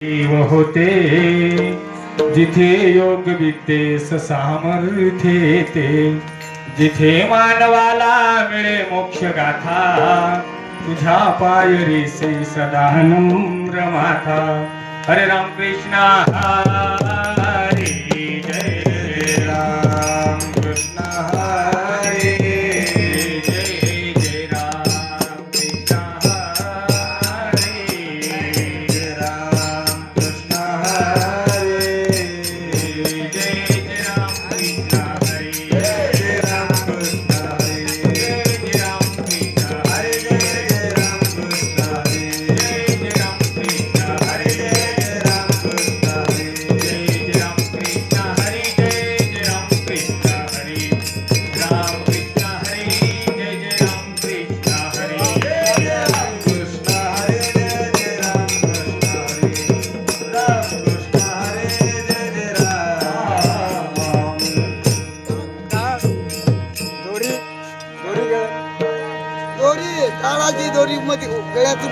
देव होते जिथे योग विद्येस सामर्थ्य येते, जिथे मानवाला मिळे मोक्ष गाथा, तुझ्या पायरीसे सदा नम्र माथा. हरे राम कृष्ण हरे, जय राम कृष्ण हरे, जय जय राम कृष्ण हरे, जय राम कृष्ण हरे, जय जय राम कृष्ण हरे, जय राम कृष्ण हरे, जय राम कृष्ण हरे, जय राम कृष्ण हरे, जय राम कृष्ण हरे, जय राम कृष्ण हरे, जय राम कृष्ण हरे, जय राम कृष्ण हरे, राम कृष्ण हरे, जय जय राम कृष्ण हरे, जय राम कृष्ण हरे, जय राम कृष्ण हरे, राम कृष्ण हरे, जय जय राम. दोरी दोरी दोरी ताळाची दोरी मध्ये गळ्यात